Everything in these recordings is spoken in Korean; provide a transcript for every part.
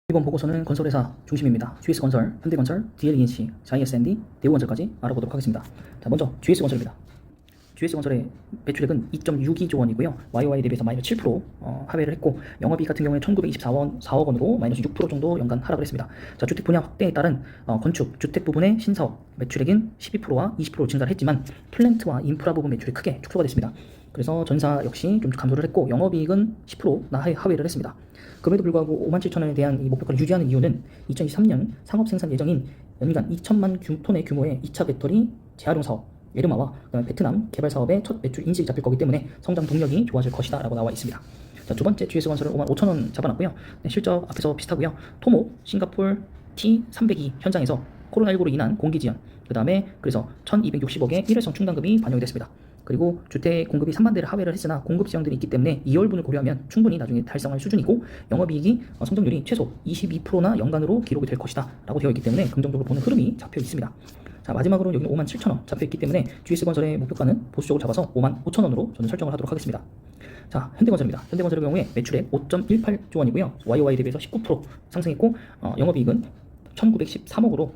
이번 보고서는 건설회사 중심입니다. GS건설, 현대건설, DLENC, JSND, 대우건설까지 알아보도록 하겠습니다. 자, 먼저 GS건설입니다. GS건설의 매출액은 2.62조 원이고요. YOY 대비해서 마이너스 7% 하회를 했고, 영업이익 같은 경우에 1924억 원으로 마이너스 6% 정도 연간 하락을 했습니다. 자, 주택 분야 확대에 따른 건축, 주택 부분의 신사업 매출액은 12%와 20% 증가를 했지만 플랜트와 인프라 부분 매출이 크게 축소가 됐습니다. 그래서 전사 역시 좀 감소를 했고, 영업이익은 10% 하회를 했습니다. 그럼에도 불구하고 57,000원에 대한 이 목표가를 유지하는 이유는 2023년 상업 생산 예정인 연간 2천만 톤의 규모의 2차 배터리 재활용 사업 에르마와 그다음에 베트남 개발 사업의 첫 매출 인식이 잡힐 거기 때문에 성장 동력이 좋아질 것이다 라고 나와 있습니다. 자, 두 번째 GS건설은 55,000원 잡아놨고요. 네, 실적 앞에서 비슷하고요. 토모 싱가폴 T302 현장에서 코로나19로 인한 공기 지연, 그 다음에 그래서 1260억의 일회성 충당금이 반영이 됐습니다. 그리고 주택 공급이 3만 대를 하회를 했으나 공급 지연들이 있기 때문에 2월분을 고려하면 충분히 나중에 달성할 수준이고, 영업이익이 성장률이 최소 22%나 연간으로 기록이 될 것이다 라고 되어 있기 때문에 긍정적으로 보는 흐름이 잡혀 있습니다. 자, 마지막으로 여기는 57,000원 잡혀 있기 때문에 GS건설의 목표가는 보수적으로 잡아서 55,000원으로 저는 설정을 하도록 하겠습니다. 자, 현대건설입니다. 현대건설의 경우에 매출액 5.18조 원이고요. YOY 대비해서 19% 상승했고, 영업이익은 1913억으로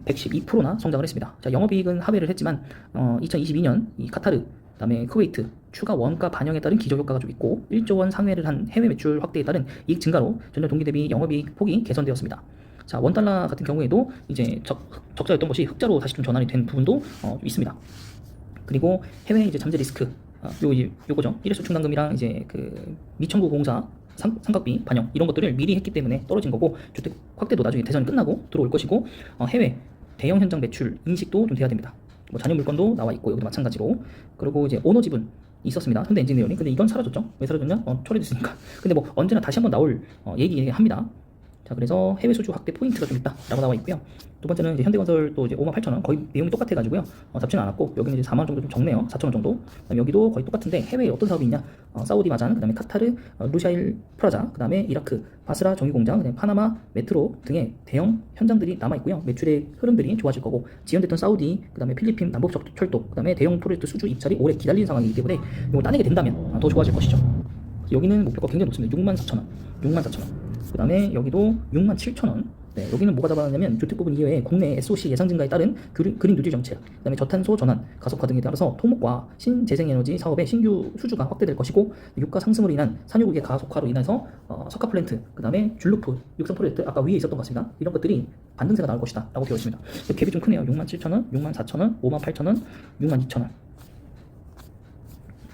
112%나 성장을 했습니다. 자, 영업이익은 하회를 했지만 2022년 이 카타르, 그다음에 쿠웨이트 추가 원가 반영에 따른 기저효과가 좀 있고 1조 원 상회를 한 해외 매출 확대에 따른 이익 증가로 전년 동기 대비 영업이익 폭이 개선되었습니다. 자, 원달러 같은 경우에도 이제 적자였던 것이 흑자로 다시 좀 전환이 된 부분도 있습니다. 그리고 해외 이제 잠재 리스크 요거죠. 일회수 충당금이랑 이제 그 미청구 공사 삼각비 반영 이런 것들을 미리 했기 때문에 떨어진 거고, 주택 확대도 나중에 대선이 끝나고 들어올 것이고, 해외 대형 현장 매출 인식도 좀 돼야 됩니다. 뭐 잔여 물건도 나와 있고 여기도 마찬가지로. 그리고 이제 오너 지분 있었습니다. 현대 엔지니어링. 근데 이건 사라졌죠. 왜 사라졌냐? 초래됐으니까. 근데 뭐 언제나 다시 한번 나올 얘기합니다. 자, 그래서 해외 수주 확대 포인트가 좀 있다라고 나와 있고요. 두 번째는 이제 현대건설 또 이제 58,000원 거의 내용이 똑같아가지고요. 잡지는 않았고, 여기는 이제 4만 원 정도 좀 적네요. 4,000원 정도. 그다음에 여기도 거의 똑같은데 해외에 어떤 사업이 있냐? 사우디 마잔, 그다음에 카타르 루샤일 프라자, 그다음에 이라크 바스라 정유공장, 그다음에 파나마 메트로 등의 대형 현장들이 남아 있고요. 매출의 흐름들이 좋아질 거고, 지연됐던 사우디, 그다음에 필리핀 남북철도, 그다음에 대형 프로젝트 수주 입찰이 오래 기다리는 상황이기 때문에 이걸 따내게 된다면 더 좋아질 것이죠. 여기는 목표가 굉장히 높습니다. 64,000원, 64,000원. 그 다음에 여기도 67,000원. 네, 여기는 뭐가 잡아놨냐면 주택 부분 이외에 국내 SOC 예상 증가에 따른 그린 뉴딜 정책, 그 다음에 저탄소 전환 가속화 등에 따라서 토목과 신재생에너지 사업의 신규 수주가 확대될 것이고, 유가 상승으로 인한 산유국의 가속화로 인해서 석가 플랜트, 그 다음에 줄루프 육성 프로젝트 아까 위에 있었던 것 같습니다. 이런 것들이 반등세가 나올 것이다 라고 되어 있습니다. 갭이 좀 크네요. 67,000원, 64,000원, 58,000원, 62,000원.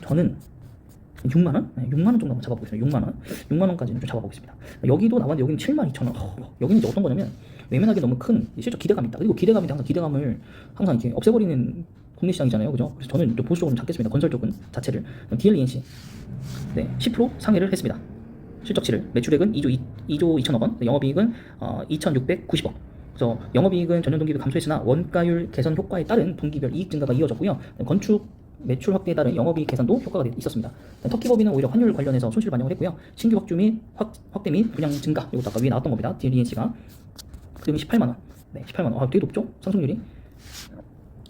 저는 6만원? 네, 6만원 정도 한번 잡아보겠습니다. 6만원. 6만원까지는 좀 잡아보겠습니다. 여기도 나왔는데 여기는 72,000원. 여기는 이제 어떤 거냐면, 외면하기 너무 큰 실적 기대감이 있다. 그리고 기대감인데 항상 기대감을 항상 이렇게 없애버리는 국내 시장이잖아요. 그죠? 그래서 저는 좀 보수적으로 잡겠습니다. 건설 쪽은 자체를. DLENC. 네, 10% 상회를 했습니다. 실적치를. 매출액은 2조 2천억 원. 영업이익은 2,690억. 그래서 영업이익은 전년 동기비 감소했으나 원가율 개선 효과에 따른 분기별 이익 증가가 이어졌고요. 건축 매출 확대에 따른 영업이익 개선도 효과가 있었습니다. 터키 법인은 오히려 환율 관련해서 손실 반영을 했고요. 신규 확주 및 확대 및 분양 증가, 이것도 아까 위에 나왔던 겁니다. DLENC가. 그리고 18만원. 네, 18만원. 되게 높죠? 상승률이.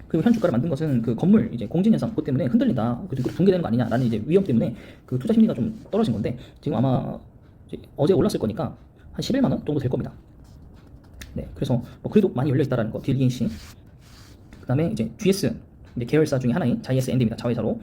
그리고 현 주가를 만든 것은 그 건물 이제 공진 현상 그것 때문에 흔들린다, 그리고 붕괴되는 거 아니냐라는 이제 위험 때문에 그 투자 심리가 좀 떨어진 건데, 지금 아마 이제 어제 올랐을 거니까 한 11만원 정도 될 겁니다. 네, 그래서 뭐 그래도 많이 열려 있다라는 거. DLENC. 그다음에 이제 GS 이제 계열사 중에 하나인 JSND입니다. 자회사로.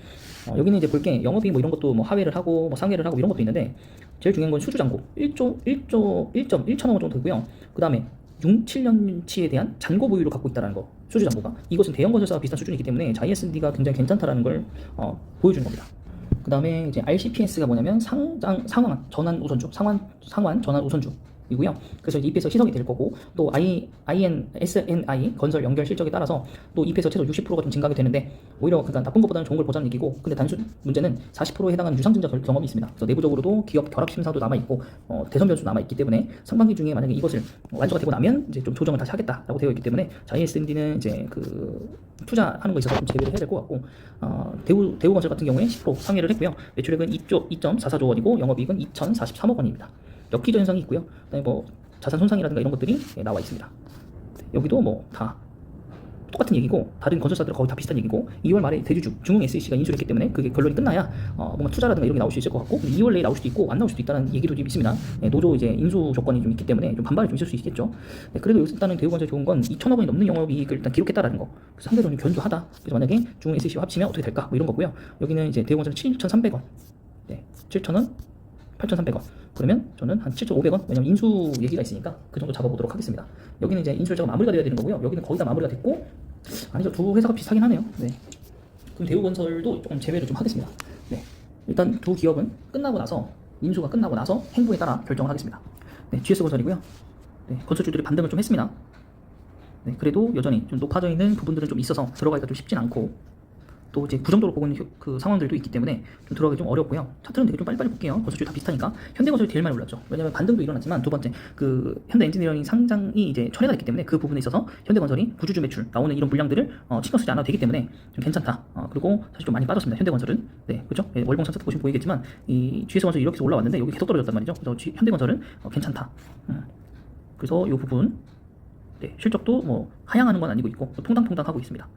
여기는 이제 볼게 영업이익 뭐 이런 것도 뭐 하회를 하고 뭐 상회를 하고 이런 것도 있는데, 제일 중요한 건 수주 잔고 1.1천억 원 정도 되고요. 그다음에 6, 7년치에 대한 잔고 보유를 갖고 있다는 거. 수주 잔고가. 이것은 대형 건설사와 비슷한 수준이기 때문에 JSND가 굉장히 괜찮다라는 걸 보여주는 겁니다. 그 다음에 이제 RCPS가 뭐냐면 상환 전환 우선주 이고요. 그래서 EPS 희석이 될 거고, 또 SNI 건설 연결 실적에 따라서 또 EPS 최소 60%가 좀 증가가 되는데, 오히려 그러니까 나쁜 것보다는 좋은 걸 보자는 얘기고, 근데 단순 문제는 40%에 해당하는 유상증자 경험이 있습니다. 그래서 내부적으로도 기업 결합 심사도 남아 있고 대선 변수 남아 있기 때문에 상반기 중에 만약에 이것을 완료가 되고 나면 이제 좀 조정을 다시 하겠다라고 되어 있기 때문에 JSND는 이제 그 투자하는 거 있어서 좀 제외를 해야 될 것 같고, 대우건설 같은 경우에 10% 상회를 했고요. 매출액은 2.44조 원이고 영업이익은 2,043억 원입니다. 엽기적 현상이 있고요. 그다음에 뭐 자산 손상이라든가 이런 것들이 나와 있습니다. 여기도 뭐 다 똑같은 얘기고 다른 건설사들 거의 다 비슷한 얘기고 2월 말에 대주주 중흥 SEC가 인수를 했기 때문에 그게 결론이 끝나야 뭔가 투자라든가 이런 게 나올 수 있을 것 같고 2월 내에 나올 수도 있고 안 나올 수도 있다는 얘기도 좀 있습니다. 노조 이제 인수 조건이 좀 있기 때문에 좀 반발이 좀 있을 수 있겠죠. 그래도 일단은 대우건설 좋은 건 2천억 원이 넘는 영업이익을 일단 기록했다라는 거. 그래서 상대적으로 견조하다. 그래서 만약에 중흥 SEC와 합치면 어떻게 될까? 뭐 이런 거고요. 여기는 이제 대우건설 7,300원. 네, 7,000원, 8,300원. 그러면 저는 한 7,500원? 왜냐면 인수 얘기가 있으니까 그 정도 잡아보도록 하겠습니다. 여기는 이제 인수 일자가 마무리가 돼야 되는 거고요. 여기는 거의 다 마무리가 됐고, 아니죠. 두 회사가 비슷하긴 하네요. 네. 그럼 대우건설도 조금 제외를 좀 하겠습니다. 네. 일단 두 기업은 끝나고 나서, 인수가 끝나고 나서 행보에 따라 결정을 하겠습니다. 네, GS건설이고요. 네, 건설주들이 반등을 좀 했습니다. 네, 그래도 여전히 좀 높아져 있는 부분들은 좀 있어서 들어가기가 좀 쉽진 않고, 또 이제 부정도로 보고 있는 그 상황들도 있기 때문에 좀 들어가기 좀 어렵고요. 차트는 되게 좀 빨리빨리 볼게요. 건설주 다 비슷하니까. 현대건설이 제일 많이 올랐죠. 왜냐면 반등도 일어났지만 두 번째 그 현대 엔지니어링 상장이 이제 철회가 됐기 때문에 그 부분에 있어서 현대건설이 부주주 매출 나오는 이런 물량들을 신경 쓰지 않아도 되기 때문에 좀 괜찮다. 그리고 사실 좀 많이 빠졌습니다. 현대건설은. 네, 그렇죠? 네, 월봉상 차트 보시면 보이겠지만 이 GS건설이 이렇게 해서 올라왔는데 여기 계속 떨어졌단 말이죠. 그래서 현대건설은 괜찮다. 그래서 이 부분 네, 실적도 뭐 하향하는 건 아니고 있고 통당통당 하고 있습니다.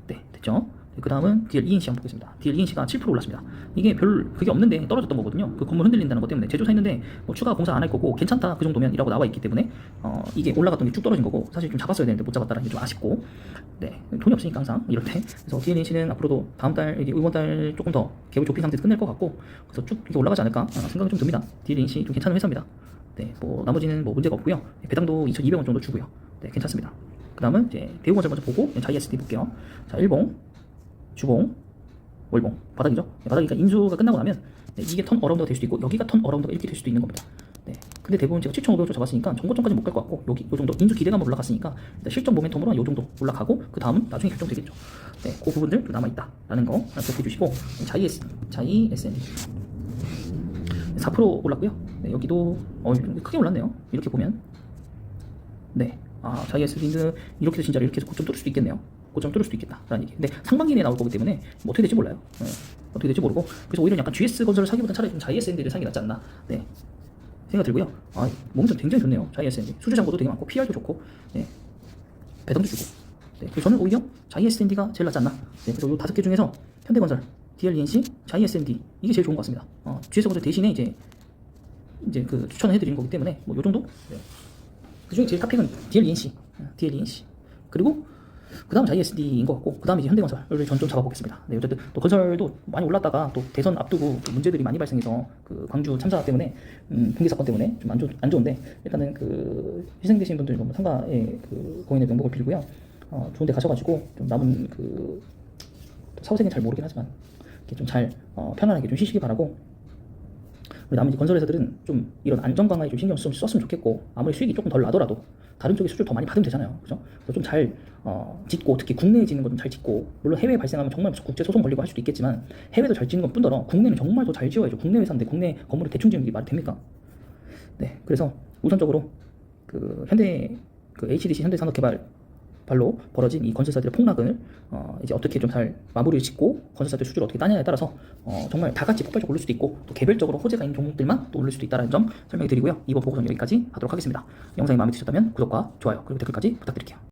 네, 됐죠? 그 다음은 DL ENC 한번 보겠습니다. DL ENC가 7% 올랐습니다. 이게 별 그게 없는데 떨어졌던 거거든요. 그 건물 흔들린다는 것 때문에 제조사 했는데 뭐 추가 공사 안 할 거고 괜찮다 그 정도면 이라고 나와 있기 때문에 이게 올라갔던 게 쭉 떨어진 거고 사실 좀 잡았어야 되는데 못 잡았다는 게 좀 아쉽고 네 돈이 없으니까 항상 이럴 때 그래서 DL ENC는 앞으로도 다음 달 이번 달 조금 더 개월 좁힌 상태에서 끝낼 것 같고 그래서 쭉 이게 올라가지 않을까 생각이 좀 듭니다. DL ENC 좀 괜찮은 회사입니다. 네, 뭐 나머지는 뭐 문제가 없고요. 배당도 2,200원 정도 주고요. 네, 괜찮습니다. 그 다음은 이제 대우건설 먼저 보고 자이SD 볼게요. 자, 일봉, 주봉, 월봉, 바닥이죠. 네, 바닥이니까 인수가 끝나고 나면 네, 이게 턴 어라운드가 될 수도 있고 여기가 턴 어라운드가 이렇게 될 수도 있는 겁니다. 네, 근데 대부분 제가 7,500원 잡았으니까 정고점까지 못 갈 것 같고 여기 요 정도 인수 기대감으로 올라갔으니까 일단 실적 모멘텀으로 요 정도 올라가고 그 다음은 나중에 결정되겠죠. 네, 그 부분들 남아 있다라는 거 기억해 주시고 자이SD 4% 올랐고요. 네, 여기도 크게 올랐네요. 이렇게 보면 네. 자이SD는 이렇게 해서 진짜로 이렇게 해서 고점 뚫을 수도 있겠네요. 고점 뚫을 수도 있겠다라는 얘기. 근데 상반기 내에 나올 거기 때문에 뭐 어떻게 될지 몰라요. 네. 어떻게 될지 모르고 그래서 오히려 약간 GS건설을 사기보다는 차라리 좀 자이SD를 사기 낫지 않나. 네. 생각 들고요. 몸좀 굉장히 좋네요. 자이SD 수주 잔고도 되게 많고 PR도 좋고, 네. 배당도 주고. 네. 그래서 저는 오히려 자이SD가 제일 낫지 않나. 네. 그래서 이 5개 중에서 현대건설, DL ENC, 자이SD 이게 제일 좋은 것 같습니다. GS건설 대신에 이제 그 추천을 해드리는 거기 때문에 뭐 요 정도. 네. 그 중에 제일 탑픽은 DL ENC. 그리고 그 다음 자이SD인 것 같고 그 다음에 이제 현대건설을 전 좀 잡아보겠습니다. 네, 어쨌든 또 건설도 많이 올랐다가 또 대선 앞두고 문제들이 많이 발생해서 그 광주 참사 때문에 붕괴 사건 때문에 좀 안 좋은데 일단은 그 희생되신 분들 너무 상가의 그 고인의 명복을 빌고요. 좋은데 가셔가지고 좀 남은 그 사후세계는 잘 모르긴 하지만 좀 잘 편안하게 좀 쉬시기 바라고. 나머지 건설회사들은 좀 이런 안전 강화에 좀 신경 좀 썼으면 좋겠고 아무리 수익이 조금 덜 나더라도 다른 쪽에 수주를 더 많이 받으면 되잖아요. 그죠? 그래서 좀 잘 짓고 특히 국내에 짓는 건 좀 잘 짓고 물론 해외에 발생하면 정말 국제 소송 걸리고 할 수도 있겠지만 해외도 잘 짓는 건 뿐더러 국내는 정말 더 잘 지어야죠. 국내 회사인데 국내 건물을 대충 지는 게 말이 됩니까? 네, 그래서 우선적으로 그 HDC 현대산업개발 발로 벌어진 이 건설사들의 폭락을 이제 어떻게 좀 잘 마무리를 짓고 건설사들 수주를 어떻게 따냐에 따라서 정말 다 같이 폭발적으로 오를 수도 있고 또 개별적으로 호재가 있는 종목들만 또 오를 수도 있다는 점 설명해 드리고요. 이번 보고서는 여기까지 하도록 하겠습니다. 영상이 마음에 드셨다면 구독과 좋아요 그리고 댓글까지 부탁드릴게요.